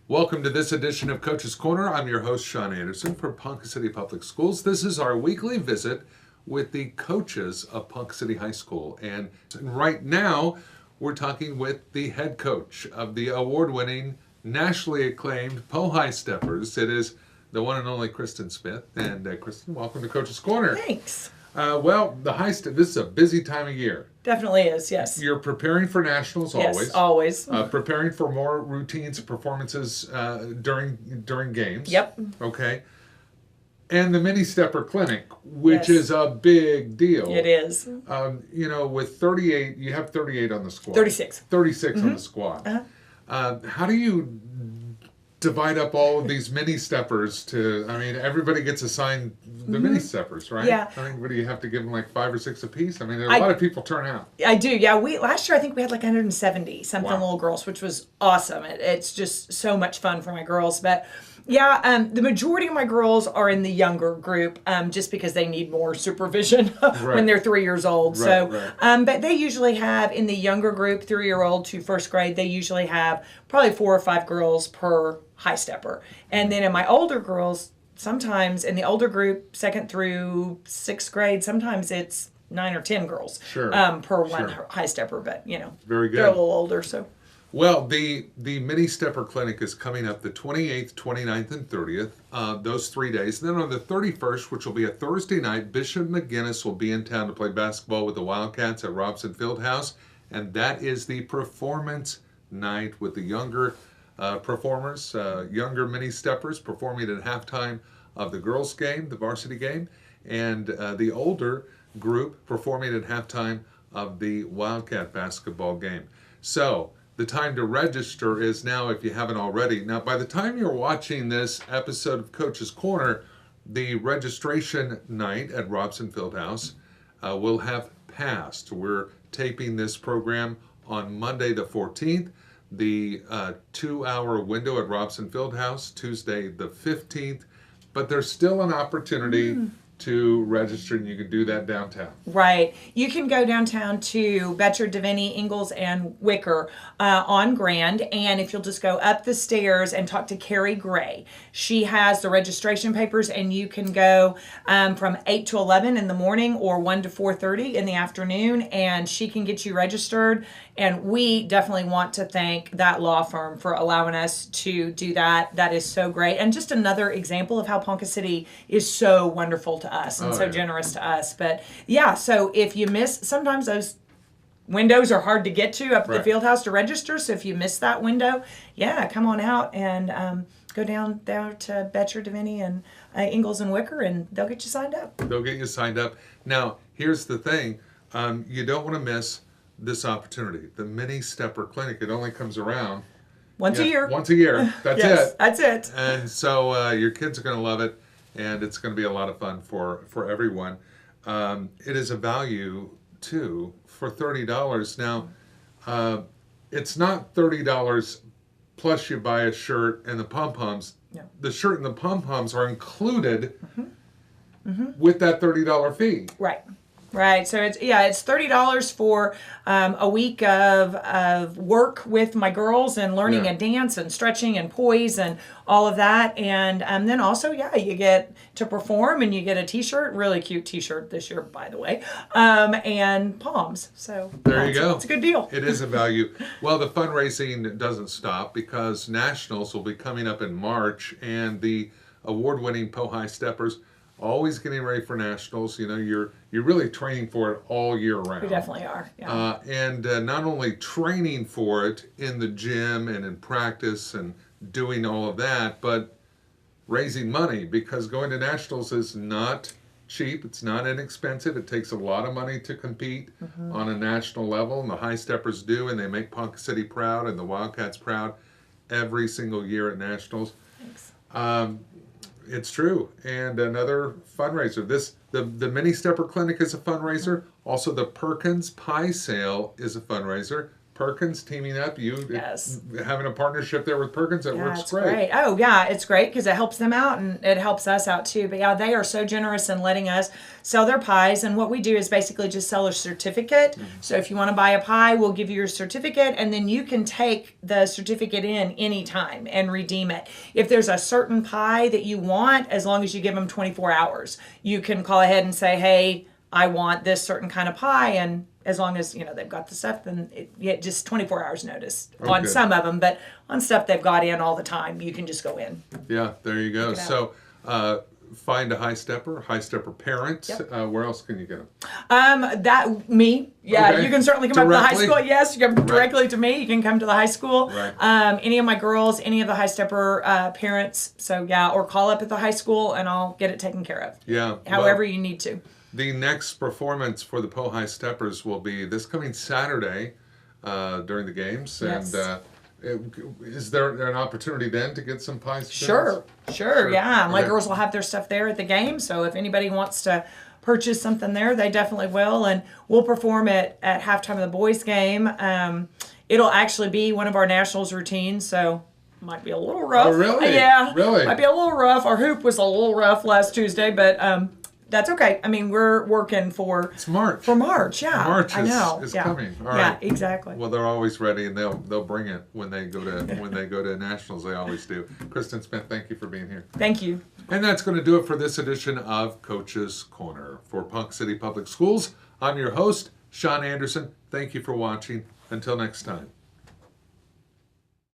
Welcome to this edition of Coach's Corner. I'm your host, Sean Anderson from Ponca City Public Schools. This is our weekly visit with the coaches of Ponca City High School. And right now, we're talking with the head coach of the award-winning, nationally acclaimed Po High Steppers. It is the one and only Kristin Smith. And Kristin, welcome to Coach's Corner. Thanks. This is a busy time of year. Definitely is, yes. You're preparing for nationals Yes, always. Preparing for more routines and performances during games. Yep. Okay. And the Mini Stepper Clinic, which is a big deal. It is. With 38, you have 38 on the squad. 36. 36 on the squad. Uh-huh. How do you divide up all of these mini steppers everybody gets assigned the mini steppers, right? Yeah. What do you have to give them, like 5 or 6 apiece? A lot of people turn out. I do, yeah. Last year I think we had like 170 something little girls, which was awesome. It's just so much fun for my girls. But yeah, the majority of my girls are in the younger group, just because they need more supervision when they're 3 years old. Right. But they usually have, in the younger group, 3-year-old to first grade, they usually have probably 4 or 5 girls per high stepper. And then in my older girls, sometimes in the older group, 2nd through 6th grade, sometimes it's 9 or 10 girls per one high stepper. But very good. They're a little older, so. Well, the Mini Stepper Clinic is coming up the 28th, 29th, and 30th, those 3 days. And then on the 31st, which will be a Thursday night, Bishop McGinnis will be in town to play basketball with the Wildcats at Robson Fieldhouse. And that is the performance night with the younger performers, younger mini steppers performing at halftime of the girls' game, the varsity game, and the older group performing at halftime of the Wildcat basketball game. So the time to register is now, if you haven't already. Now, by the time you're watching this episode of Coach's Corner, the registration night at Robson Fieldhouse will have passed. We're taping this program on Monday the 14th. The 2-hour window at Robson Fieldhouse, Tuesday the 15th. But there's still an opportunity to register, and you can do that downtown. Right. You can go downtown to Betcher, Devaney, Ingalls, and Wicker on Grand, and if you'll just go up the stairs and talk to Carrie Gray, she has the registration papers, and you can go from 8 to 11 in the morning or 1 to 4:30 in the afternoon, and she can get you registered. And we definitely want to thank that law firm for allowing us to do that. That is so great. And just another example of how Ponca City is so wonderful to us and generous to us. But yeah, so if you miss, sometimes those windows are hard to get to up at the field house to register. So if you miss that window, come on out and go down there to Betcher, Devaney, and Ingalls and Wicker, and they'll get you signed up. They'll get you signed up. Now, here's the thing. You don't want to miss this opportunity. The Mini Stepper Clinic, it only comes around once a year. Once a year. That's yes, it. That's it. And so your kids are going to love it, and it's going to be a lot of fun for everyone. It is a value, too, for $30. Now, it's not $30 plus you buy a shirt and the pom-poms. No. The shirt and the pom-poms are included with that $30 fee. Right. So it's $30 for a week of work with my girls and learning a dance and stretching and poise and all of that. And then also, you get to perform, and you get a T-shirt, really cute T-shirt this year, by the way, and palms. So there you go. It's a good deal. It is a value. Well, the fundraising doesn't stop, because Nationals will be coming up in March, and the award-winning Po High Steppers always getting ready for nationals. You're really training for it all year round. We definitely are. Yeah. And not only training for it in the gym and in practice and doing all of that, but raising money, because going to nationals is not cheap. It's not inexpensive. It takes a lot of money to compete on a national level, and the High Steppers do, and they make Ponca City proud and the Wildcats proud every single year at nationals. Thanks. It's true. And another fundraiser. The Mini Stepper Clinic is a fundraiser. Also, the Perkins Pie Sale is a fundraiser. Perkins teaming up. Yes. Having a partnership there with Perkins, that works It's great. great. Oh, yeah, it's great because it helps them out and it helps us out too. But yeah, they are so generous in letting us sell their pies. And what we do is basically just sell a certificate. So if you want to buy a pie, we'll give you your certificate, and then you can take the certificate in anytime and redeem it. If there's a certain pie that you want, as long as you give them 24 hours, you can call ahead and say, hey, I want this certain kind of pie, and as long as they've got the stuff, then just 24 hours notice on some of them, but on stuff they've got in all the time, you can just go in. Yeah, there you go. So find a high stepper parent. Yep. Where else can you get them? Me. Yeah, Okay. you can certainly come up to the high Directly? school. Yes, you come directly to me. You can come to the high school. Right. Any of my girls, any of the high stepper parents. So yeah, or call up at the high school and I'll get it taken care of. Yeah. However you need to. The next performance for the Po High Steppers will be this coming Saturday during the games. Yes. And is there an opportunity then to get some pies? Sure. Yeah, my Okay. girls will have their stuff there at the game. So if anybody wants to purchase something there, they definitely will. And we'll perform it at halftime of the boys' game. It'll actually be one of our nationals routines. So might be a little rough. Oh, really? Yeah. Really? Might be a little rough. Our hoop was a little rough last Tuesday, but that's okay. I mean, we're working for March. For March, yeah. March I know. is yeah. coming. All yeah, right. exactly. Well, they're always ready, and they'll bring it when they go to nationals. They always do. Kristin Smith, thank you for being here. Thank you. And that's going to do it for this edition of Coach's Corner. For Ponca City Public Schools, I'm your host, Sean Anderson. Thank you for watching. Until next time.